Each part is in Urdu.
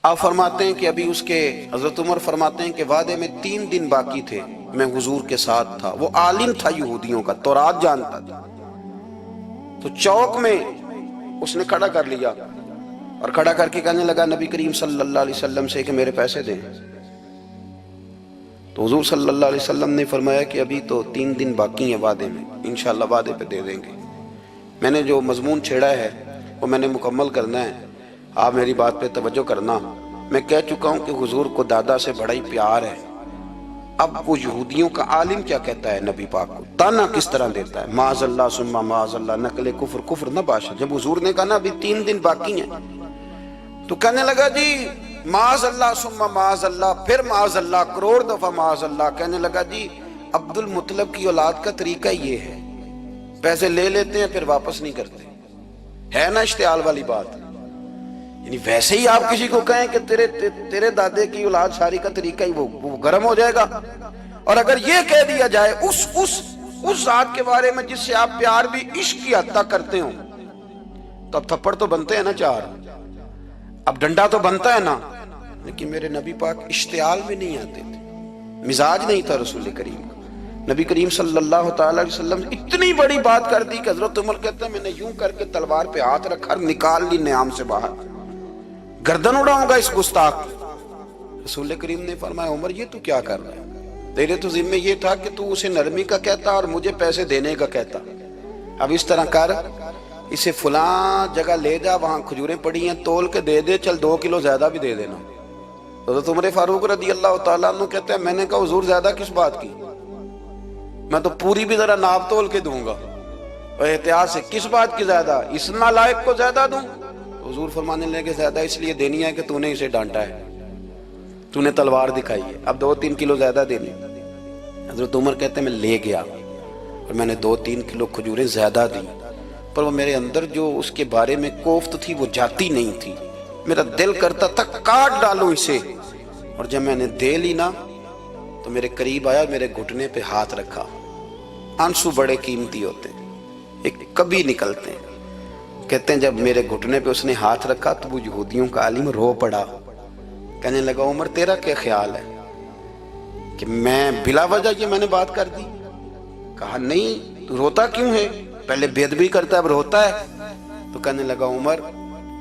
آپ فرماتے ہیں کہ ابھی اس کے حضرت عمر فرماتے ہیں کہ وعدے میں 3 دن باقی تھے، میں حضور کے ساتھ تھا، وہ عالم تھا یہودیوں کا، تورات جانتا تھا، تو چوک میں اس نے کھڑا کر لیا اور کھڑا کر کے کہنے لگا نبی کریم صلی اللہ علیہ وسلم سے کہ میرے پیسے دیں۔ تو حضور صلی اللہ علیہ وسلم نے فرمایا کہ ابھی تو 3 دن باقی ہیں وعدے میں، انشاءاللہ وعدے پہ دے دیں گے۔ میں نے جو مضمون چھیڑا ہے وہ میں نے مکمل کرنا ہے، آپ میری بات پہ توجہ کرنا۔ میں کہہ چکا ہوں کہ حضور کو دادا سے بڑا ہی پیار ہے۔ اب وہ یہودیوں کا عالم کیا کہتا ہے نبی پاک کو، تانا کس طرح دیتا ہے، معاذ اللہ ثم معاذ اللہ، نقل کفر کفر نہ باشا۔ جب حضور نے کہا نا ابھی 3 دن باقی ہیں تو کہنے لگا جی معاذ اللہ ثم معاذ اللہ، پھر معاذ اللہ، کروڑ دفعہ معاذ اللہ۔ کہنے لگا جی عبد المطلب کی اولاد کا طریقہ یہ ہے، پیسے لے لیتے ہیں پھر واپس نہیں کرتے، ہے نا اشتعال والی بات۔ یعنی ویسے ہی آپ کسی کو کہیں کہ تیرے دادے کی اولاد شاری کا طریقہ ہی وہ گرم ہو جائے گا، اور اگر یہ کہہ دیا جائے اس ذات کے بارے میں جس سے آپ پیار بھی عشق کی حد تک کرتے ہوں، تو اب تھپڑ تو بنتے ہیں نا 4، اب ڈنڈا تو بنتا ہے نا۔ لیکن میرے نبی پاک اشتعال میں نہیں آتے تھے، مزاج نہیں تھا رسول کریم کا۔ نبی کریم صلی اللہ تعالی علیہ وسلم اتنی بڑی بات کر دی کہ حضرت عمر کہتے ہیں میں نے یوں کر کے تلوار پہ ہاتھ رکھا اور نکال لی نیام سے باہر، گردن اڑاؤں گا اس گستاخ۔ رسول کریم نے فرمایا عمر یہ تو کیا کر رہا ہے، تیرے تو ذمہ یہ تھا کہ تو اسے نرمی کا کہتا اور مجھے پیسے دینے کا کہتا۔ اب اس طرح کر، اسے فلاں جگہ لے جا، وہاں کھجوریں پڑی ہیں تول کے دے دے، چل 2 کلو زیادہ بھی دے دینا۔ حضرت عمر فاروق رضی اللہ تعالیٰ عنہ کہتے ہیں میں نے کہا حضور زیادہ کس بات کی، میں تو پوری بھی ذرا ناپ تول کے دوں گا، اور احتیاط سے کس بات کی زیادہ، اس نالائق کو زیادہ دوں؟ حضور فرمانے لگے زیادہ اس لیے دینی ہے کہ تو نے اسے ڈانٹا ہے، تو نے تلوار دکھائی ہے، اب 2-3 کلو زیادہ دینی۔ حضرت عمر کہتے ہیں میں لے گیا اور میں نے 2-3 کلو کھجوریں زیادہ دی، پر وہ میرے اندر جو اس کے بارے میں کوفت تھی وہ جاتی نہیں تھی، میرا دل کرتا تھا کاٹ ڈالوں اسے، اور جب میں نے دے لی نا تو میرے قریب آیا، میرے گھٹنے پہ ہاتھ رکھا۔ آنسو بڑے قیمتی ہوتے ہیں، ایک کبھی نکلتے ہیں۔ کہتے ہیں جب میرے گھٹنے پہ اس نے ہاتھ رکھا تو وہ یہودیوں کا عالم رو پڑا، کہنے لگا عمر تیرا کیا خیال ہے کہ میں بلا وجہ یہ میں نے بات کر دی؟ کہا نہیں، تو روتا کیوں ہے، پہلے بے ادبی کرتا ہے اب روتا ہے۔ تو کہنے لگا عمر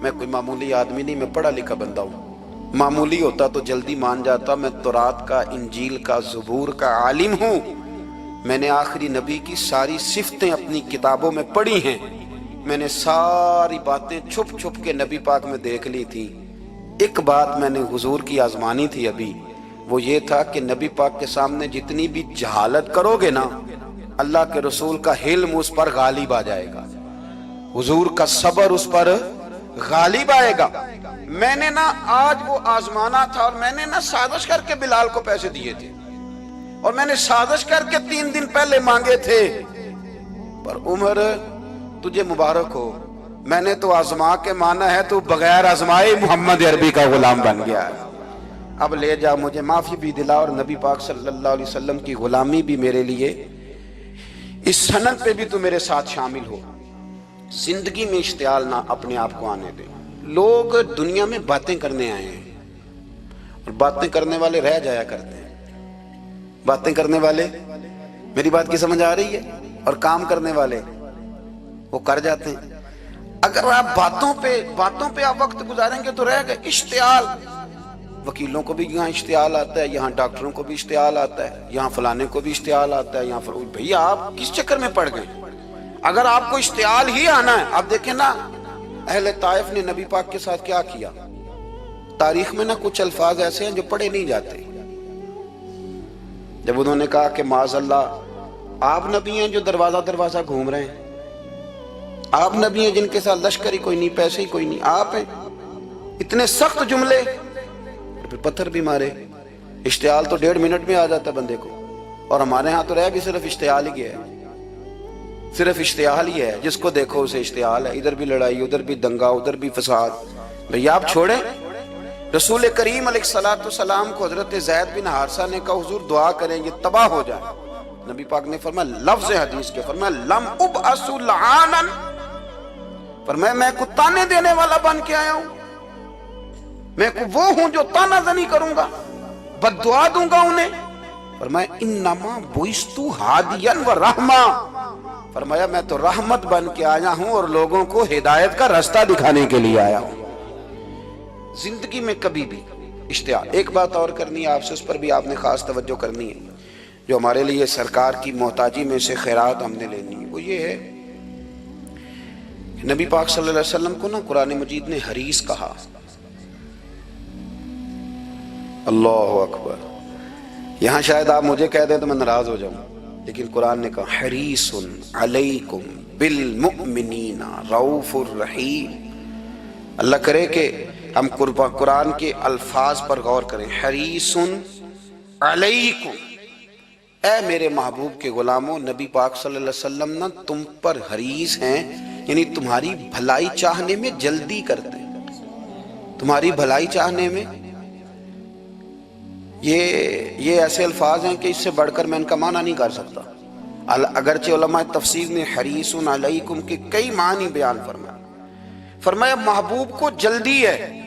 میں کوئی معمولی آدمی نہیں، میں پڑھا لکھا بندہ ہوں، معمولی ہوتا تو جلدی مان جاتا، میں تورات کا، انجیل کا، زبور کا عالم ہوں، میں نے آخری نبی کی ساری صفتیں اپنی کتابوں میں پڑھی ہیں، میں نے ساری باتیں چھپ چھپ کے نبی پاک میں دیکھ لی تھی۔ ایک بات میں نے حضور کی آزمانی تھی ابھی، وہ یہ تھا کہ نبی پاک کے سامنے جتنی بھی جہالت کرو گے نا، اللہ کے رسول کا حلم اس پر غالب آ جائے گا، حضور کا صبر اس پر غالب آئے گا۔ میں نے نا آج وہ آزمانا تھا، اور میں نے نا سازش کر کے بلال کو پیسے دیے تھے، اور میں نے سازش کر کے 3 دن پہلے مانگے تھے، پر عمر تجھے مبارک ہو، میں نے تو آزما کے مانا ہے، تو بغیر آزمائے محمد عربی کا غلام بن گیا ہے، اب لے جا، مجھے معافی بھی دلا، اور نبی پاک صلی اللہ علیہ وسلم کی غلامی بھی میرے لیے اس سند پہ بھی تو میرے ساتھ شامل ہو۔ زندگی میں اشتعال نہ اپنے آپ کو آنے دیں۔ لوگ دنیا میں باتیں کرنے آئے ہیں، اور باتیں کرنے والے رہ جایا کرتے ہیں، باتیں کرنے والے، میری بات کی سمجھ آ رہی ہے، اور کام کرنے والے وہ کر جاتے ہیں۔ اگر آپ باتوں پہ آپ وقت گزاریں گے تو رہ گئے۔ اشتعال، وکیلوں کو بھی یہاں اشتعال آتا ہے، یہاں ڈاکٹروں کو بھی اشتعال آتا ہے، یہاں فلانے کو بھی اشتعال آتا ہے، یہاں بھئی آپ کس چکر میں پڑ گئے؟ اگر آپ کو اشتعال ہی آنا ہے، آپ دیکھیں نا اہل طائف نے نبی پاک کے ساتھ کیا کیا۔ تاریخ میں نا کچھ الفاظ ایسے ہیں جو پڑھے نہیں جاتے۔ جب انہوں نے کہا کہ معاذ اللہ آپ نبی ہیں جو دروازہ گھوم رہے ہیں، آپ نبی ہیں جن کے ساتھ لشکر ہی کوئی نہیں، پیسے ہی کوئی نہیں، آپ ہیں، اتنے سخت جملے، پھر پتھر بھی مارے۔ اشتعال تو 1.5 منٹ میں آ جاتا بندے کو، اور ہمارے ہاں تو رہ بھی صرف اشتعال ہی ہے، صرف اشتعال ہی ہے، جس کو دیکھو اسے اشتعال ہے، ادھر بھی لڑائی، ادھر بھی دنگا، ادھر بھی فساد۔ بھئی آپ چھوڑیں۔ رسول کریم علیہ السلام کو حضرت زید بن حارثہ نے کہا حضور دعا کریں یہ تباہ ہو جائے، نبی پاک نے فرمایا لفظ حدیث کے، فرمایا لم ابعث لعانا، فرمایا میں کو تانے دینے والا بن کے آیا ہوں، میں وہ ہوں جو تانا زنی کروں گا، بد دعا دوں گا انہیں؟ فرمایا انما بعثتُ ہادیا و رحمہ، فرمایا میں تو رحمت بن کے آیا ہوں اور لوگوں کو ہدایت کا راستہ دکھانے کے لیے آیا ہوں۔ زندگی میں کبھی بھی اشتہار۔ ایک بات اور کرنی ہے آپ سے، اس پر بھی آپ نے خاص توجہ کرنی ہے، جو ہمارے لیے سرکار کی محتاجی میں سے خیرات ہم نے لینی ہے، وہ یہ ہے کہ نبی پاک صلی اللہ علیہ وسلم کو نا قرآن مجید نے حریص کہا۔ اللہ اکبر۔ یہاں شاید آپ مجھے کہہ دیں تو میں ناراض ہو جاؤں، لیکن قرآن نے کہا حریص علیکم بالمؤمنین رؤوف الرحیم۔ اللہ کرے کہ ہم قرآن کے الفاظ پر غور کریں۔ حریص علیکم، اے میرے محبوب کے غلاموں، نبی پاک صلی اللہ علیہ وسلم نا تم پر حریص ہیں، یعنی تمہاری بھلائی چاہنے میں جلدی کرتے ہیں، تمہاری بھلائی چاہنے میں۔ یہ ایسے الفاظ ہیں کہ اس سے بڑھ کر میں ان کا معنی نہیں کر سکتا، اگرچہ علماء تفسیر نے حریص علیکم کے کئی معنی بیان فرمایا محبوب کو جلدی ہے۔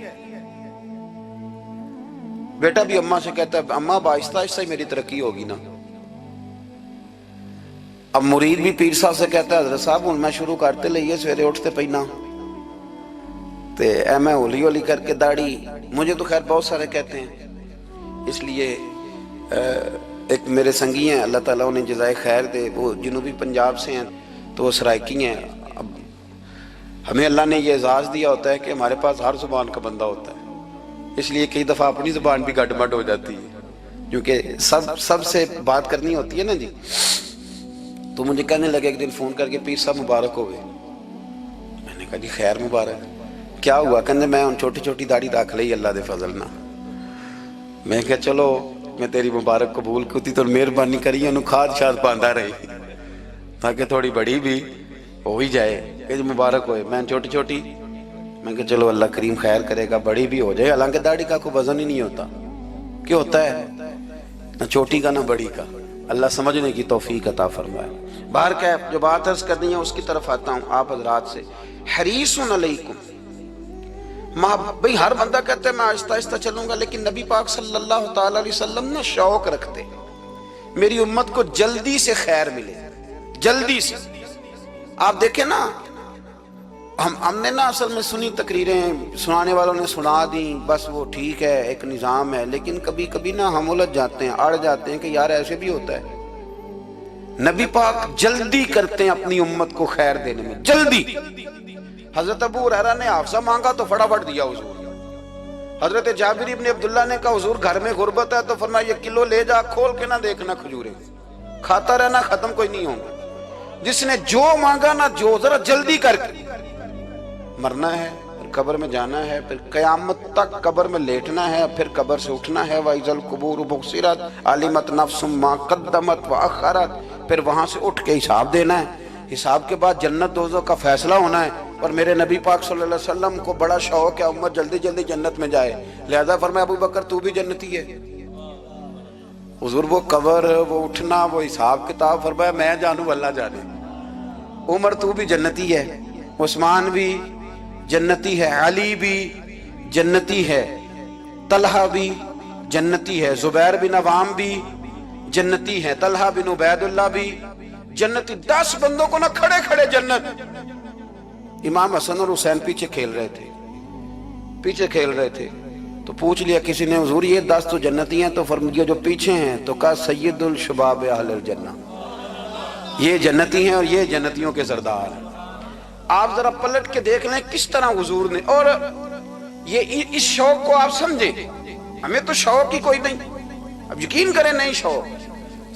بیٹا بھی اماں سے کہتا ہے اماں آہستہ آہستہ ہی میری ترقی ہوگی نا۔ اب مرید بھی پیر صاحب سے کہتا ہے حضرت صاحب ہوں میں شروع کرتے لئیے سویرے اٹھتے پہنا تے اے میں ہولی ہولی کر کے داڑھی، مجھے تو خیر بہت سارے کہتے ہیں، اس لیے ایک میرے سنگی ہیں اللہ تعالیٰ انہیں جزائے خیر دے، وہ جنوبی پنجاب سے ہیں تو وہ سرائکی ہیں۔ اب ہمیں اللہ نے یہ اعزاز دیا ہوتا ہے کہ ہمارے پاس ہر زبان کا بندہ ہوتا ہے، اس لیے کئی دفعہ اپنی زبان بھی گڈ مڈ ہو جاتی ہے، کیونکہ سب سے بات کرنی ہوتی ہے نا جی۔ تو مجھے کہنے لگے ایک دن فون کر کے پیر صاحب مبارک ہو گئے۔ میں نے کہا جی خیر مبارک، کیا ہوا؟ کہنے میں ان چھوٹی چھوٹی داڑھی رکھ لئی اللہ دے فضل نہ۔ میں کہا چلو میں تیری مبارک قبول کیتی تو مہربانی کری انہوں کھاد شاد باندھا رہی تاکہ تھوڑی بڑی بھی ہو ہی جائے کہ مبارک ہوئے۔ میں چھوٹی چھوٹی، میں کہا چلو اللہ کریم خیر کرے گا بڑی بھی ہو جائے، حالانکہ داڑھی کا کوئی وزن ہی نہیں ہوتا، کیا ہوتا ہے نہ چھوٹی کا نہ بڑی کا، اللہ سمجھنے کی توفیق عطا فرمائے۔ باہر کا جو بات عرض کرنی ہے اس کی طرف آتا ہوں آپ حضرات سے۔ حریص علیکم، بھئی ہر بندہ کہتا ہے میں آہستہ آہستہ چلوں گا، لیکن نبی پاک صلی اللہ تعالی علیہ وسلم نے شوق رکھتے میری امت کو جلدی سے خیر ملے، جلدی سے۔ آپ دیکھیں نا ہم نے نا اصل میں سنی تقریریں، سنانے والوں نے سنا دیں، بس وہ ٹھیک ہے ایک نظام ہے، لیکن کبھی کبھی نا ہم الجھ جاتے ہیں، اڑ جاتے ہیں کہ یار ایسے بھی ہوتا ہے۔ نبی پاک جلدی کرتے ہیں اپنی امت کو خیر دینے میں، جلدی۔ حضرت ابو ہریرہ نے حافظہ مانگا تو فٹافٹ دیا حضور۔ حضرت جابر ابن عبداللہ نے کہا حضور گھر میں غربت ہے تو فرمایا یہ کلو لے جا، کھول کے نہ دیکھنا کھجوریں، کھاتا رہنا ختم کوئی نہیں ہوگا۔ جس نے جو مانگا نا جو ذرا جلدی کر کے، مرنا ہے پھر قبر میں جانا ہے، پھر قیامت تک قبر میں لیٹنا ہے، پھر قبر سے اٹھنا ہے، وَإِذَا الْقُبُورُ بُعْثِرَتْ عَلِمَتْ نَفْسٌ مَا قَدَّمَتْ وَأَخَّرَتْ، پھر وہاں سے اٹھ کے حساب دینا ہے، حساب کے بعد جنت دوزخ کا فیصلہ ہونا ہے۔ اور میرے نبی پاک صلی اللہ علیہ وسلم کو بڑا شوق ہے امت جلدی جلدی جنت میں جائے، لہذا فرمایا ابو بکر تو بھی جنتی ہے۔ حضور وہ قبر، وہ اٹھنا، وہ حساب کتاب، فرمایا میں جانوں اللہ جانے۔ عمر تو بھی جنتی ہے، عثمان بھی جنتی ہے، علی بھی جنتی ہے، طلحہ بھی جنتی ہے، زبیر بن عوام بھی جنتی ہے، طلحہ بن عبید اللہ بھی جنتی۔ 10 بندوں کو نہ کھڑے کھڑے جنت۔ امام حسن اور حسین پیچھے کھیل رہے تھے تو پوچھ لیا کسی نے حضور یہ 10 تو جنتی ہیں، تو فرمایا جو پیچھے ہیں، تو کہا سید الشباب اہل الجنہ، یہ جنتی ہیں اور یہ جنتیوں کے سردار ہیں۔ آپ ذرا پلٹ کے دیکھ لیں کس طرح حضور نے، اور یہ اس شوق کو آپ سمجھیں، ہمیں تو شوق ہی کوئی نہیں، اب یقین کریں نہیں شوق،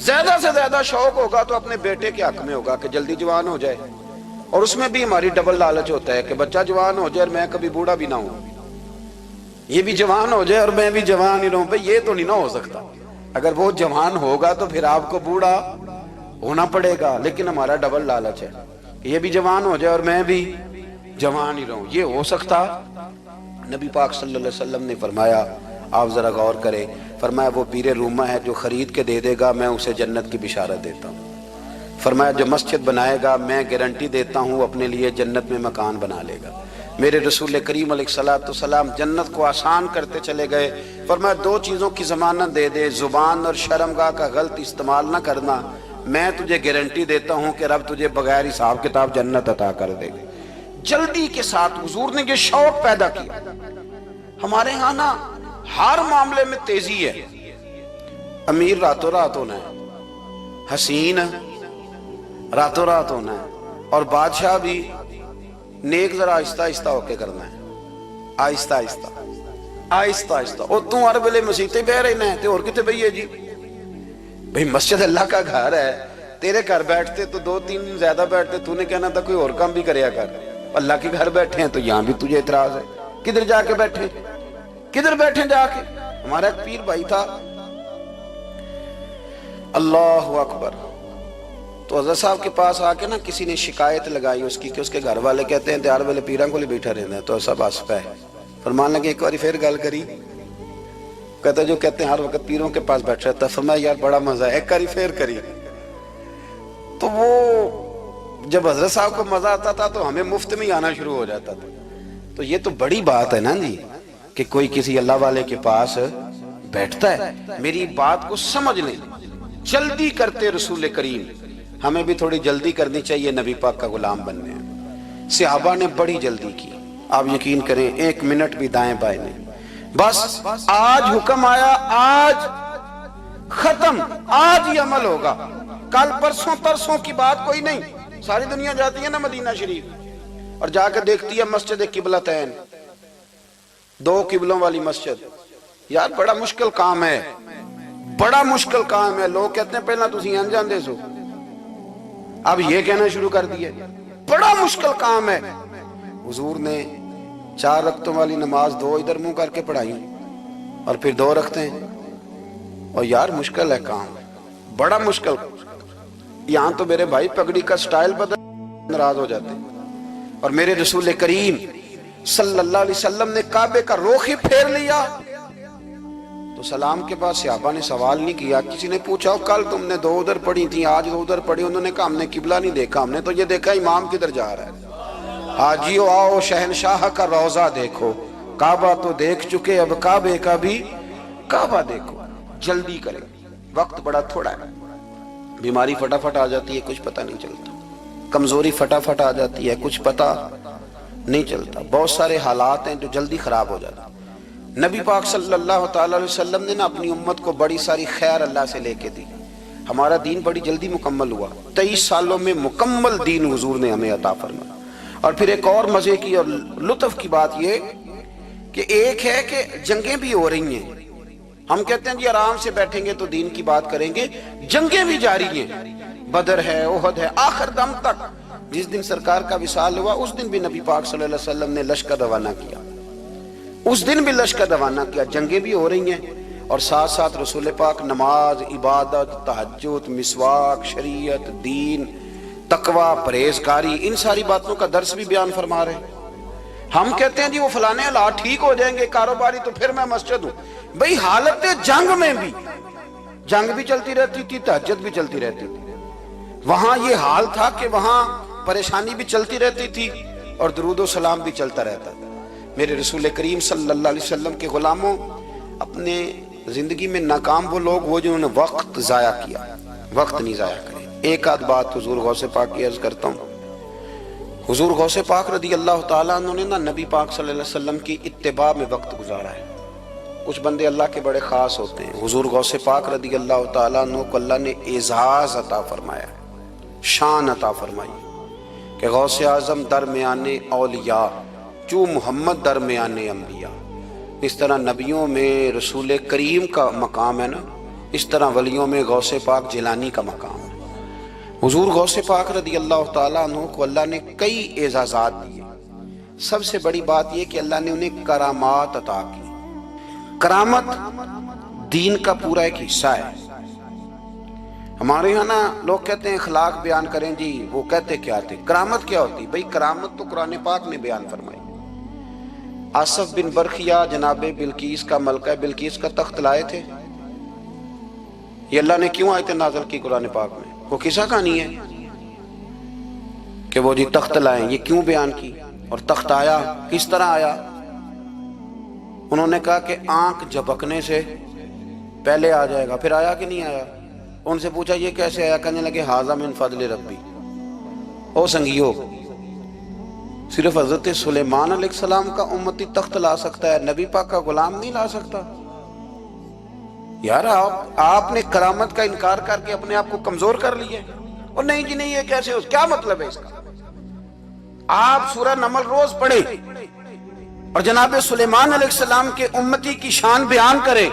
زیادہ سے زیادہ شوق ہوگا تو اپنے بیٹے کے حق میں ہوگا کہ جلدی جوان ہو جائے، اور اس میں بھی ہماری ڈبل لالچ ہوتا ہے کہ بچہ جوان ہو جائے اور میں کبھی بوڑھا بھی نہ ہوں، یہ بھی جوان ہو جائے اور میں بھی جوان ہی رہوں، بھئی یہ تو نہیں نہ ہو سکتا۔ اگر وہ جوان ہوگا تو پھر آپ کو بوڑھا ہونا پڑے گا، لیکن ہمارا ڈبل لالچ ہے کہ یہ بھی جوان ہو جائے اور میں بھی جوان ہی رہوں، یہ ہو سکتا؟ نبی پاک صلی اللہ علیہ وسلم نے فرمایا، آپ ذرا غور کریں، فرمایا وہ پیر رومہ ہے جو خرید کے دے دے گا میں اسے جنت کی بشارت دیتا ہوں۔ فرمایا جو مسجد بنائے گا میں گارنٹی دیتا ہوں اپنے لیے جنت میں مکان بنا لے گا۔ میرے رسول کریم علیہ الصلوۃ والسلام جنت کو آسان کرتے چلے گئے، فرمایا دو چیزوں کی ضمانت دے دے، زبان اور شرمگاہ کا غلط استعمال نہ کرنا، میں تجھے گارنٹی دیتا ہوں کہ رب تجھے بغیر حساب کتاب جنت عطا کر دے گا۔ جلدی کے ساتھ حضور نے یہ شوق پیدا کیا۔ ہمارے ہاں نا ہر معاملے میں تیزی ہے، امیر راتوں رات ہونا ہے، حسین راتوں رات ہونا ہے، اور بادشاہ بھی نیک ذرا آہستہ آہستہ ہو کے کرنا ہے، آہستہ آہستہ آہستہ آہستہ۔ اور تو ہر ویلے مسیطے بہ رہنا ہے تے اور کتے بھئی ہے جی؟ بھئی مسجد اللہ کا گھر ہے، تیرے گھر بیٹھتے تو 2-3 دن زیادہ بیٹھتے، تو نے کہنا تھا کوئی اور کام بھی کریا کر، اللہ کے گھر بیٹھے ہیں تو یہاں بھی تجھے اعتراض ہے، کدھر جا کے بیٹھے، کدھر بیٹھے جا کے؟ ہمارا ایک پیر بھائی تھا، اللہ اکبر، تو حضرت صاحب کے پاس آ کے نا کسی نے شکایت لگائی اس کی کہ اس کے گھر والے کہتے ہیں تیار والے پیران کو لے بیٹھا رہنا ہے، تو سب آس پہ فرمان لگے ایک باری پھر گل کری، کہتا جو کہتے ہیں ہر وقت پیروں کے پاس بیٹھ رہتا، فرمایا یار بڑا مزہ ہے، ایک باری پھر کری۔ تو وہ جب حضرت صاحب کو مزہ آتا تھا تو ہمیں مفت میں آنا شروع ہو جاتا تھا۔ تو یہ تو بڑی بات ہے نا جی کہ کوئی کسی اللہ والے کے پاس بیٹھتا ہے۔ میری بات کو سمجھ لیں، جلدی کرتے رسول کریم، ہمیں بھی تھوڑی جلدی کرنی چاہیے نبی پاک کا غلام بننے میں۔ صحابہ نے بڑی جلدی کی، آپ یقین کریں 1 منٹ بھی دائیں بائیں نہیں، بس آج حکم آیا، آج ختم، آج ہی عمل ہوگا، کل پرسوں کی بات کوئی نہیں۔ ساری دنیا جاتی ہے نا مدینہ شریف اور جا کے دیکھتی ہے مسجد قبلتین، 2 قبلوں والی مسجد، یار بڑا مشکل کام ہے، بڑا مشکل کام ہے۔ لوگ کہتے ہیں پہلا تسی انجان دے سو، اب یہ کہنا شروع کر دیا بڑا مشکل کام ہے۔ حضور نے 4 رکعتوں والی نماز 2 ادھر منہ کر کے پڑھائی اور پھر 2 رکھتے ہیں، اور یار مشکل ہے کام، بڑا مشکل۔ یہاں تو میرے بھائی پگڑی کا سٹائل بدل ناراض ہو جاتے ہیں، اور میرے رسول کریم صلی اللہ علیہ وسلم نے کعبے کا رخ ہی پھیر لیا تو سلام کے بعد صحابہ نے سوال نہیں کیا۔ کسی نے پوچھا کل تم نے 2 ادھر پڑھی تھی، آج 2 ادھر پڑھی، انہوں نے کہا ہم نے قبلہ نہیں دیکھا، ہم نے تو یہ دیکھا امام کدھر جا رہا ہے۔ حاجیو آؤ شہنشاہ کا روضہ دیکھو، کعبہ تو دیکھ چکے اب کعبے کا بھی کعبہ دیکھو۔ جلدی کریں، وقت بڑا تھوڑا ہے، بیماری فٹافٹ آ جاتی ہے کچھ پتہ نہیں چلتا، کمزوری فٹافٹ آ جاتی ہے کچھ پتہ نہیں چلتا، بہت سارے حالات ہیں جو جلدی خراب ہو جاتے ہیں۔ نبی پاک صلی اللہ تعالی علیہ وسلم نے نا اپنی امت کو بڑی ساری خیر اللہ سے لے کے دی، ہمارا دین بڑی جلدی مکمل ہوا، 23 سالوں میں مکمل دین حضور نے ہمیں عطا فرمایا۔ اور پھر ایک اور مزے کی اور لطف کی بات یہ کہ ایک ہے کہ جنگیں بھی ہو رہی ہیں، ہم کہتے ہیں جی آرام سے بیٹھیں گے تو دین کی بات کریں گے، جنگیں بھی جاری ہیں، بدر ہے، احد ہے، آخر دم تک۔ جس دن سرکار کا وصال ہوا اس دن بھی نبی پاک صلی اللہ علیہ وسلم نے لشکر روانہ کیا، اس دن بھی لشکر روانہ کیا، جنگیں بھی ہو رہی ہیں، اور ساتھ ساتھ رسول پاک نماز، عبادت، تہجد، مسواک، شریعت، دین، تقوی، پرہیزگاری، ان ساری باتوں کا درس بھی بیان فرما رہے ہیں۔ ہم کہتے ہیں جی وہ فلانے حالات ٹھیک ہو جائیں گے کاروباری تو پھر میں مسجد ہوں، بھئی حالت جنگ میں بھی جنگ بھی چلتی رہتی تھی، تہجد بھی چلتی رہتی تھی، وہاں یہ حال تھا کہ وہاں پریشانی بھی چلتی رہتی تھی اور درود و سلام بھی چلتا رہتا تھا۔ میرے رسول کریم صلی اللہ علیہ وسلم کے غلاموں، اپنے زندگی میں ناکام وہ لوگ وہ جنہوں نے وقت ضائع کیا، وقت نہیں ضائع کرے۔ ایک آدھ بات حضور غوث پاک کی عرض کرتا ہوں، حضور غوث پاک رضی اللہ تعالیٰ عنہ نے نا نبی پاک صلی اللہ علیہ وسلم کی اتباع میں وقت گزارا ہے۔ کچھ بندے اللہ کے بڑے خاص ہوتے ہیں، حضور غوث پاک رضی اللہ تعالیٰ عنہ کو اللہ نے اعزاز عطا فرمایا، شان عطا فرمائی کہ غوث اعظم درمیان اولیاء جو محمد درمیان انبیاء۔ اس طرح نبیوں میں رسول کریم کا مقام ہے نا، اس طرح ولیوں میں غوث پاک جیلانی کا مقام ہے۔ حضور غوث پاک رضی اللہ تعالیٰ عنہ کو اللہ نے کئی اعزازات دیے، سب سے بڑی بات یہ کہ اللہ نے انہیں کرامات عطا کی۔ کرامت دین کا پورا ایک حصہ ہے۔ ہمارے یہاں نا لوگ کہتے ہیں اخلاق بیان کریں جی، وہ کہتے کیا تھے، کرامت کیا ہوتی؟ بھئی کرامت تو قرآن پاک نے بیان فرمائی۔ آصف بن برخیہ جناب بلقیس کا، ملکہ بلقیس کا تخت لائے تھے، یہ اللہ نے کیوں آیت نازل کی قرآن پاک میں؟ وہ قصہ کہانی ہے کہ وہ جی تخت لائیں، یہ کیوں بیان کی؟ اور تخت آیا کس طرح آیا؟ انہوں نے کہا کہ آنکھ جھپکنے سے پہلے آ جائے گا. پھر آیا کہ نہیں آیا؟ ان سے پوچھا یہ کیسے آیا؟ کہنے لگے ھذا من فضل ربی. او سنگیو، صرف حضرت سلیمان علیہ السلام کا امتی تخت لا سکتا ہے، نبی پاک کا غلام نہیں لا سکتا؟ یار آپ نے کرامت کا انکار کر کے اپنے آپ کو کمزور کر لیا. اور نہیں جی نہیں، یہ کیسے ہو؟ کیا مطلب ہے اس کا؟ آپ سورہ نمل روز پڑھیں اور جناب سلیمان علیہ السلام کے امتی کی شان بیان کریں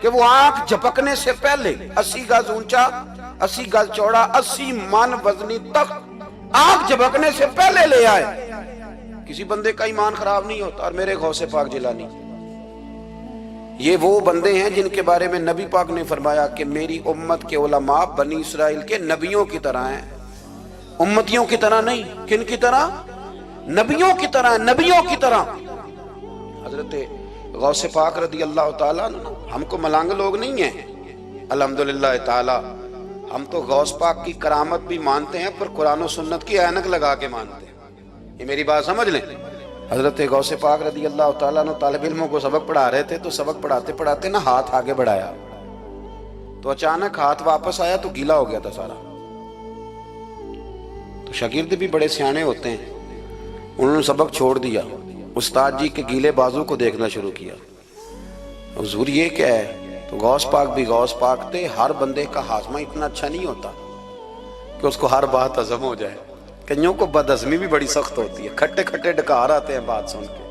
کہ وہ آنکھ جھپکنے سے پہلے 80 گز اونچا، 80 گز چوڑا، 80 من وزنی تخت آنکھ جھپکنے سے پہلے لے آئے. کسی بندے کا ایمان خراب نہیں ہوتا. اور میرے غوث پاک جیلانی، یہ وہ بندے ہیں جن کے بارے میں نبی پاک نے فرمایا کہ میری امت کے علماء بنی اسرائیل کے نبیوں کی طرح ہیں، امتیوں کی طرح نہیں. کن کی طرح؟ نبیوں کی طرح، نبیوں کی طرح. حضرت غوث پاک رضی اللہ تعالیٰ عنہ ہم کو ملانگ لوگ نہیں ہیں الحمدللہ تعالیٰ. ہم تو غوث پاک کی کرامت بھی مانتے ہیں پر قرآن و سنت کی اینک لگا کے مانتے ہیں. یہ میری بات سمجھ لیں. حضرت غوث پاک رضی اللہ تعالیٰ عنہ طالب علموں کو سبق پڑھا رہے تھے تو سبق پڑھاتے پڑھاتے نا ہاتھ آگے بڑھایا تو اچانک ہاتھ واپس آیا تو گیلا ہو گیا تھا سارا. تو شاگرد بھی بڑے سیانے ہوتے ہیں، انہوں نے سبق چھوڑ دیا، استاد جی کے گیلے بازو کو دیکھنا شروع کیا. حضور یہ کیا ہے؟ تو غوث پاک بھی غوث پاک تھے. ہر بندے کا ہاضمہ اتنا اچھا نہیں ہوتا کہ اس کو ہر بات ہضم ہو جائے. کئیوں کو بد ہضمی بھی بڑی سخت ہوتی ہے، کھٹے کھٹے ڈکار آتے ہیں بات سن کے،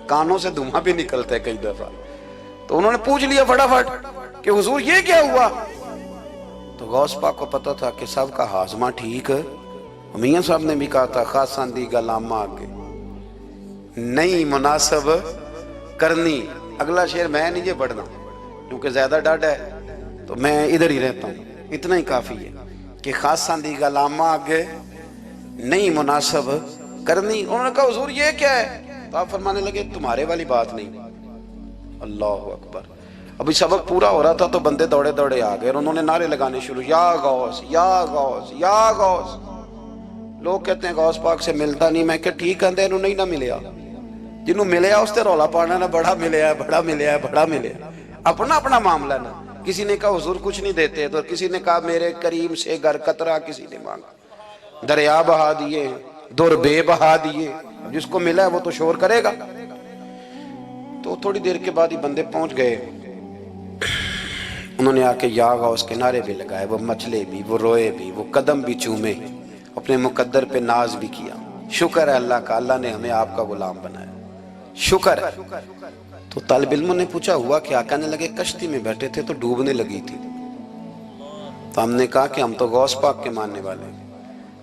کانوں سے دھواں بھی نکلتا ہے کئی دفعہ. تو انہوں نے پوچھ لیا فٹافٹ کہ حضور یہ کیا ہوا؟ تو غوث پاک کو پتا تھا کہ سب کا ہاضمہ ٹھیک ہے. میاں صاحب نے بھی کہا تھا خاصاں دی گلامہ آگے نہیں مناسب کرنی. اگلا شعر میں نہیں یہ پڑھنا کیونکہ زیادہ ڈاڈ ہے تو میں ادھر ہی رہتا ہوں. اتنا ہی کافی ہے کہ خاصاں دی گلامہ آگے نہیں مناسب کرنی. انہوں نے کہا حضور یہ کیا ہے؟ تو آپ فرمانے لگے تمہارے والی بات نہیں. اللہ اکبر. ابھی سبق پورا ہو رہا تھا تو بندے دوڑے دوڑے آ گئے اور انہوں نے نعرے لگانے شروع، یا غوث یا غوث یا غوث. لوگ کہتے ہیں غوث پاک سے ملتا نہیں. میں کہ ٹھیک ہے انہوں نہیں نہ ملیا، جنہوں ملیا اس تے رولا پانا نہ بڑا ملیا ہے بڑا ملیا ہے بڑا ملیا. اپنا اپنا معاملہ نا. کسی نے کہا حضور کچھ نہیں دیتے تو کسی نے کہا میرے کریم سے گر قطرہ کسی نے مانگا، دریا بہا دیے، در بے بہا دیے. جس کو ملا ہے وہ تو شور کرے گا. تو تھوڑی دیر کے بعد ہی بندے پہنچ گئے. انہوں نے آ کے یا غوث کے نعرے بھی لگائے، وہ مچلے بھی، وہ روئے بھی، وہ قدم بھی چومے، اپنے مقدر پہ ناز بھی کیا. شکر ہے اللہ کا، اللہ نے ہمیں آپ کا غلام بنایا، شکر ہے. تو طالب علموں نے پوچھا ہوا کیا؟ کہنے لگے کشتی میں بیٹھے تھے تو ڈوبنے لگی تھی. تو ہم نے کہا کہ ہم تو غوث پاک کے ماننے والے ہیں.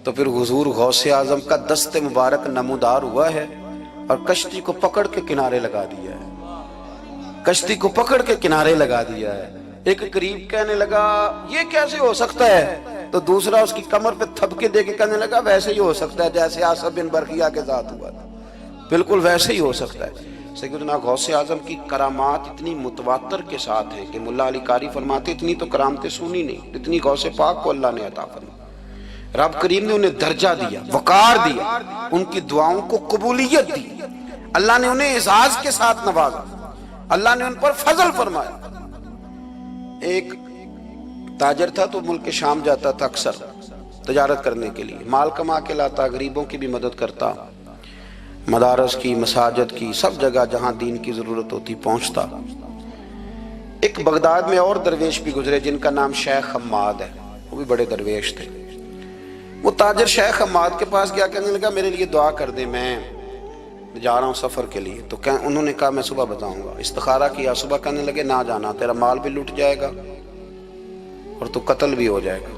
تو پھر حضور غوث اعظم کا دست مبارک نمودار ہوا ہے اور کشتی کو پکڑ کے کنارے لگا دیا ہے، کشتی کو پکڑ کے کنارے لگا دیا ہے. ایک قریب کہنے لگا یہ کیسے ہو سکتا ہے؟ تو دوسرا اس کی کمر پہ تھپکے دے کے کہنے لگا ویسے ہی ہو سکتا ہے جیسے آصف بن برقیہ کے ساتھ ہوا تھا، بالکل ویسے ہی ہو سکتا ہے. سیدنا غوث اعظم کی کرامات اتنی متواتر کے ساتھ ہیں کہ ملا علی قاری فرماتے اتنی تو کرامتیں سنی نہیں جتنی غوث پاک کو اللہ نے عطا فرمائی. رب کریم نے انہیں درجہ دیا، وقار دیا، ان کی دعاؤں کو قبولیت دی. اللہ نے انہیں اعزاز کے ساتھ نوازا، اللہ نے ان پر فضل فرمایا. ایک تاجر تھا تو ملک شام جاتا تھا اکثر تجارت کرنے کے لیے، مال کما کے لاتا، غریبوں کی بھی مدد کرتا، مدارس کی، مساجد کی، سب جگہ جہاں دین کی ضرورت ہوتی پہنچتا. ایک بغداد میں اور درویش بھی گزرے جن کا نام شیخ حماد ہے، وہ بھی بڑے درویش تھے. وہ تاجر شیخ حماد کے پاس گیا، کہنے لگا میرے لیے دعا کر دے، میں جا رہا ہوں سفر کے لیے. تو انہوں نے کہا میں صبح بتاؤں گا. استخارہ کیا صبح، کہنے لگے نہ جانا، تیرا مال بھی لٹ جائے گا اور تو قتل بھی ہو جائے گا.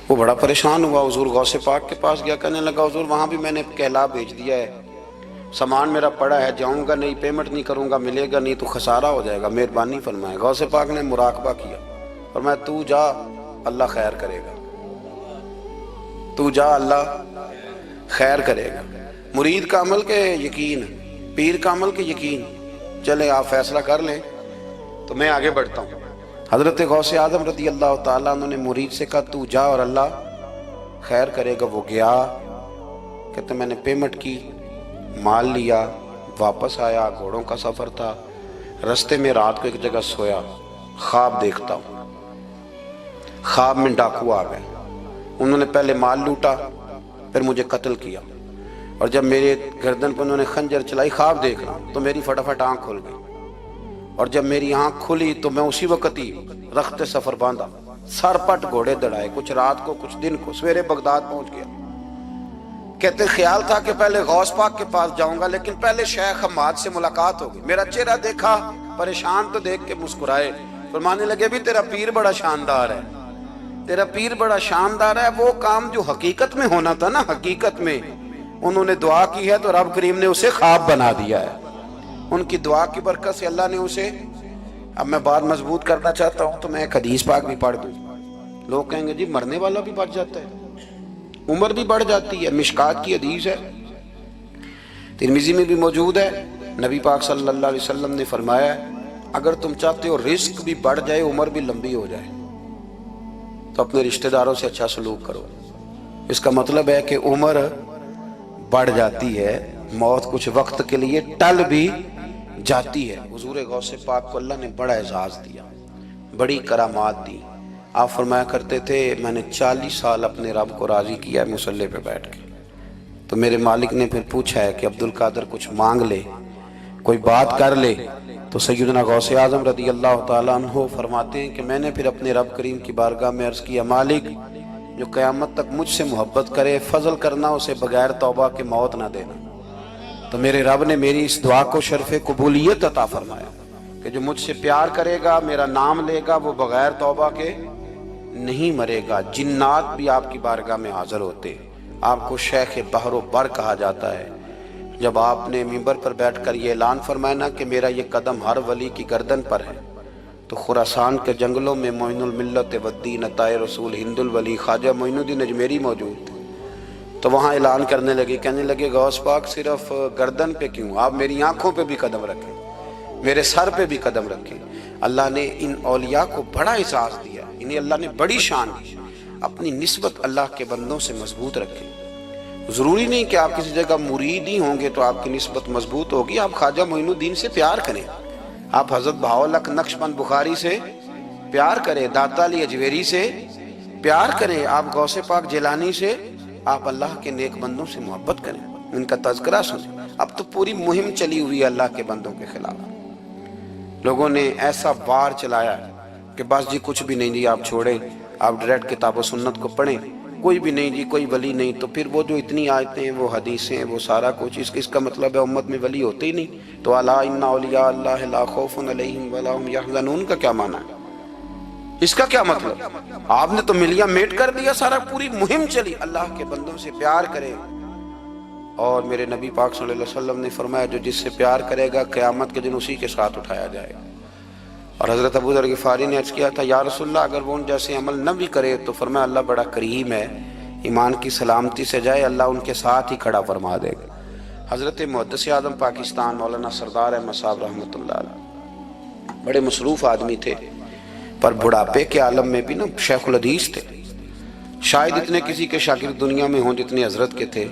وہ بڑا پریشان ہوا، حضور غوث پاک کے پاس گیا، کہنے لگا حضور وہاں بھی میں نے کہلا بھیج دیا ہے، سامان میرا پڑا ہے، جاؤں گا نہیں، پیمنٹ نہیں کروں گا، ملے گا نہیں تو خسارہ ہو جائے گا، مہربانی فرمائے. غوث پاک نے مراقبہ کیا اور میں تو جا اللہ خیر کرے گا، تو جا اللہ خیر کرے گا. مرید کا عمل کے یقین، پیر کا عمل کے یقین. چلے آپ فیصلہ کر لیں تو میں آگے بڑھتا ہوں. حضرت غوث اعظم رضی اللہ تعالیٰ عنہ نے مرید سے کہا تو جا اور اللہ خیر کرے گا. وہ گیا کہتے میں نے پیمنٹ کی، مال لیا، واپس آیا، گھوڑوں کا سفر تھا، رستے میں رات کو ایک جگہ سویا، خواب دیکھتا ہوں، خواب میں ڈاکو آ گئے، انہوں نے پہلے مال لوٹا، پھر مجھے قتل کیا، اور جب میرے گردن پر انہوں نے خنجر چلائی، خواب دیکھ رہا ہوں تو میری فٹافٹ آنکھ کھل گئی، اور جب میری آنکھ کھلی تو میں اسی وقت ہی رخت سفر باندھا، سر پٹ گھوڑے دڑائے، کچھ رات کو کچھ دن کو، سویرے بغداد پہنچ گیا۔ کہتے خیال تھا کہ پہلے غوث پاک کے پاس جاؤں گا، لیکن پہلے شیخ حماد سے ملاقات ہو گئی، میرا چہرہ دیکھا، پریشان تو دیکھ کے مسکرائے، فرمانے لگے بھی تیرا پیر بڑا شاندار ہے، تیرا پیر بڑا شاندار ہے، وہ کام جو حقیقت میں ہونا تھا نا، حقیقت میں انہوں نے دعا کی ہے تو رب کریم نے اسے خواب بنا دیا ہے، ان کی دعا کی برکت سے اللہ نے اسے۔ اب میں بات مضبوط کرنا چاہتا ہوں تو میں ایک حدیث پاک بھی پڑھ دوں، لوگ کہیں گے جی مرنے والا بھی بڑھ جاتا ہے، عمر بھی بڑھ جاتی ہے، مشکات کی حدیث ہے، ترمذی میں بھی موجود ہے، نبی پاک صلی اللہ علیہ وسلم نے فرمایا ہے اگر تم چاہتے ہو رزق بھی بڑھ جائے، عمر بھی لمبی ہو جائے، تو اپنے رشتہ داروں سے اچھا سلوک کرو۔ اس کا مطلب ہے کہ عمر بڑھ جاتی ہے، موت کچھ وقت کے لیے ٹل بھی جاتی ہے۔ حضور غوث پاک کو اللہ نے بڑا اعزاز دیا، بڑی کرامات دی۔ آپ فرمایا کرتے تھے میں نے 40 سال اپنے رب کو راضی کیا ہے مصلی پہ بیٹھ کے، تو میرے مالک نے پھر پوچھا ہے کہ عبدالقادر کچھ مانگ لے، کوئی بات کر لے، تو سیدنا غوث اعظم رضی اللہ تعالیٰ عنہ فرماتے ہیں کہ میں نے پھر اپنے رب کریم کی بارگاہ میں عرض کیا مالک جو قیامت تک مجھ سے محبت کرے، فضل کرنا اسے بغیر توبہ کے موت نہ دینا۔ تو میرے رب نے میری اس دعا کو شرف قبولیت عطا فرمایا کہ جو مجھ سے پیار کرے گا، میرا نام لے گا، وہ بغیر توبہ کے نہیں مرے گا۔ جنات بھی آپ کی بارگاہ میں حاضر ہوتے، آپ کو شیخ بحر و بر کہا جاتا ہے۔ جب آپ نے منبر پر بیٹھ کر یہ اعلان فرمایا نا کہ میرا یہ قدم ہر ولی کی گردن پر ہے، تو خراسان کے جنگلوں میں معین الملت والدین عطائے رسول ہند الولی خواجہ معین الدین اجمیری موجود تھے، تو وہاں اعلان کرنے لگے، کہنے لگے غوث پاک صرف گردن پہ کیوں، آپ میری آنکھوں پہ بھی قدم رکھیں، میرے سر پہ بھی قدم رکھیں۔ اللہ نے ان اولیاء کو بڑا اعزاز دیا، انہیں اللہ نے بڑی شان دی۔ اپنی نسبت اللہ کے بندوں سے مضبوط رکھیں۔ ضروری نہیں کہ آپ کسی جگہ مرید ہی ہوں گے تو آپ کی نسبت مضبوط ہوگی، آپ خواجہ معین الدین سے پیار کریں، آپ حضرت بہاءالحق نقشبند بخاری سے پیار کریں، داتا علی اجویری سے پیار کریں، آپ غوث پاک جیلانی سے، آپ اللہ کے نیک بندوں سے محبت کریں، ان کا تذکرہ سنیں۔ اب تو پوری مہم چلی ہوئی ہے اللہ کے بندوں کے خلاف، لوگوں نے ایسا وار چلایا کہ بس جی کچھ بھی نہیں جی، آپ چھوڑیں، آپ ڈائریکٹ کتاب و سنت کو پڑھیں، کوئی بھی نہیں جی، کوئی ولی نہیں، تو پھر وہ جو اتنی آیتیں ہیں، وہ حدیثیں ہیں، وہ سارا کچھ، اس کا مطلب ہے امت میں ولی ہوتے ہی نہیں۔ تو الا ان اولیاء اللہ لا خوف علیہم ولا هم یحزنون کا کیا معنی ہے؟ اس کا کیا مطلب؟ آپ نے تو ملیاں میٹ کر دیا، سارا پوری مہم چلی، اللہ کے بندوں سے پیار کریں۔ اور میرے نبی پاک صلی اللہ علیہ وسلم نے فرمایا جو جس سے پیار کرے گا قیامت کے دن اسی کے ساتھ اٹھایا جائے گا۔ اور حضرت ابو ذر غفاری نے عرض کیا تھا یا رسول اللہ اگر وہ ان جیسے عمل نہ بھی کرے تو فرمایا اللہ بڑا کریم ہے، ایمان کی سلامتی سے جائے اللہ ان کے ساتھ ہی کھڑا فرما دے گا۔ حضرت محدث اعظم پاکستان مولانا سردار احمد صاحب رحمۃ اللہ علیہ بڑے مصروف آدمی تھے، پر بڑھاپے کے عالم میں بھی نا شیخ الحدیث تھے، شاید اتنے کسی کے شاگرد دنیا میں ہوں جتنے حضرت کے تھے۔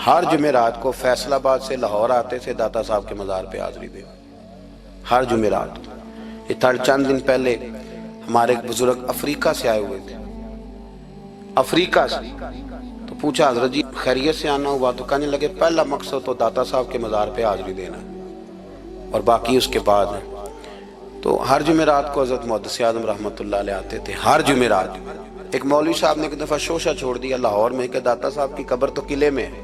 ہر جمعرات کو فیصل آباد سے لاہور آتے تھے داتا صاحب کے مزار پہ حاضری دے، ہر جمعرات۔ چند دن پہلے ہمارے ایک بزرگ افریقہ سے آئے ہوئے تھے، افریقہ سے، تو پوچھا حضرت جی خیریت سے آنا ہوا؟ تو کہنے لگے پہلا مقصد تو داتا صاحب کے مزار پہ حاضری دینا اور باقی اس کے بعد ہے۔ تو ہر جمعرات کو حضرت محدث اعظم رحمۃ اللہ علیہ آتے تھے، ہر جمعرات۔ ایک مولوی صاحب نے ایک دفعہ شوشہ چھوڑ دیا لاہور میں کہ داتا صاحب کی قبر تو قلعے میں ہے،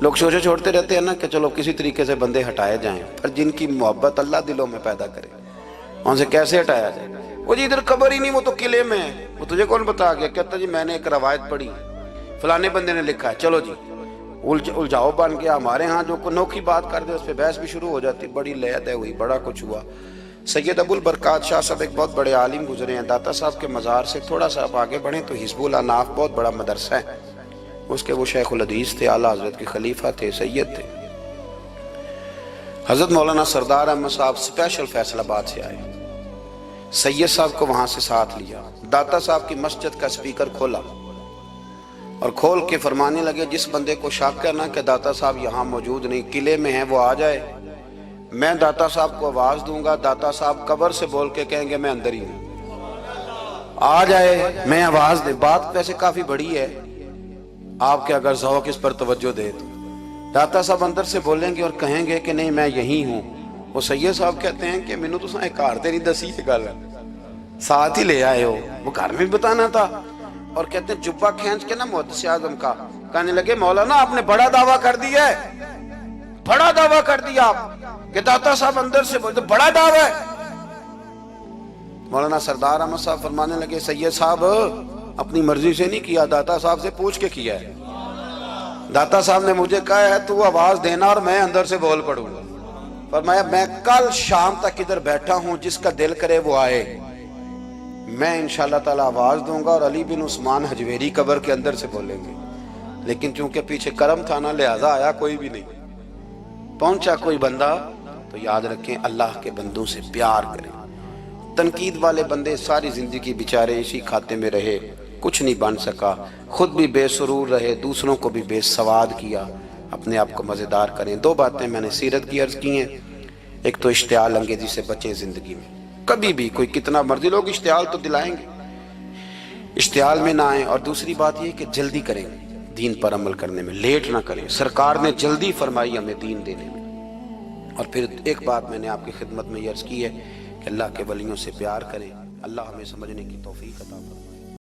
لوگ شوشے چھوڑتے رہتے ہیں نا کہ چلو کسی طریقے سے بندے ہٹائے جائیں، پر جن کی محبت اللہ دلوں میں پیدا کرے ان سے کیسے ہٹایا جائے؟ وہ جی ادھر قبر ہی نہیں، وہ تو قلعے میں ہے، وہ تجھے کون بتا گیا؟ کہتا جی میں نے ایک روایت پڑھی، فلانے بندے نے لکھا ہے، چلو جی الجھاؤ بن گیا۔ ہمارے ہاں جو انوکھی بات کر دے اس پہ بحث بھی شروع ہو جاتی، بڑی لہد ہے ہوئی، بڑا کچھ ہوا۔ سید ابو البرکات شاہ صاحب ایک بہت بڑے عالم گزرے ہیں، داتا صاحب کے مزار سے تھوڑا سا آپ آگے بڑھیں تو حزب الاناف بہت بڑا مدرسہ ہے، اس کے وہ شیخ الحدیث تھے، اعلیٰ حضرت کے خلیفہ تھے، سید تھے۔ حضرت مولانا سردار احمد صاحب اسپیشل فیصل آباد سے آئے، سید صاحب کو وہاں سے ساتھ لیا، داتا صاحب کی مسجد کا سپیکر کھولا اور کھول کے فرمانے لگے جس بندے کو شک ہے نا کہ داتا صاحب یہاں موجود نہیں، قلعے میں ہیں، وہ آ جائے، میں داتا صاحب کو آواز دوں گا، داتا صاحب قبر سے بول کے کہیں گے میں اندر ہی ہوں، آ جائے، میں آواز دے۔ بات ویسے کافی بڑی ہے، آپ کے اگر ذوق اس پر توجہ دے تو داتا صاحب اندر سے بولیں گے اور کہیں گے کہ نہیں میں یہی ہوں۔ وہ سید صاحب کہتے ہیں کہ مینوں تساں ایک گھر تے نہیں دسی یہ گل، ساتھ ہی لے آئے ہو، وہ گھر میں بھی بتانا تھا۔ اور کہتے ہیں جبہ کھینچ کے نا محدث اعظم کا، کہنے لگے مولانا آپ نے بڑا دعویٰ کر دیا ہے، بڑا دعویٰ کر دیا آپ کہ داتا صاحب اندر سے بولتے، بڑا دعویٰ ہے۔ مولانا سردار احمد صاحب فرمانے لگے سید صاحب اپنی مرضی سے نہیں کیا، داتا صاحب سے پوچھ کے کیا ہے، داتا صاحب نے مجھے کہا ہے تو آواز دینا اور میں اندر سے بول پڑوں گا۔ فرمایا میں کل شام تک ادھر بیٹھا ہوں، جس کا دل کرے وہ آئے، میں انشاءاللہ تعالی آواز دوں گا اور علی بن عثمان حجویری قبر کے اندر سے بولیں گے، لیکن چونکہ پیچھے کرم تھا نا لہذا آیا کوئی بھی نہیں، پہنچا کوئی بندہ۔ تو یاد رکھیں اللہ کے بندوں سے پیار کریں۔ تنقید والے بندے ساری زندگی بیچارے اسی کھاتے میں رہے، کچھ نہیں بن سکا، خود بھی بے سرور رہے، دوسروں کو بھی بے سواد کیا، اپنے آپ کو مزیدار کریں۔ دو باتیں میں نے سیرت کی عرض کی ہیں، ایک تو اشتعال انگیزی سے بچیں زندگی میں، کبھی بھی کوئی کتنا مرضی لوگ اشتعال تو دلائیں گے، اشتعال میں نہ آئیں۔ اور دوسری بات یہ کہ جلدی کریں دین پر عمل کرنے میں، لیٹ نہ کریں، سرکار نے جلدی فرمائی ہمیں دین دینے میں۔ اور پھر ایک بات میں نے آپ کی خدمت میں یہ عرض کی ہے کہ اللہ کے ولیوں سے پیار کریں، اللہ ہمیں سمجھنے کی توفیق عطا فرمائے۔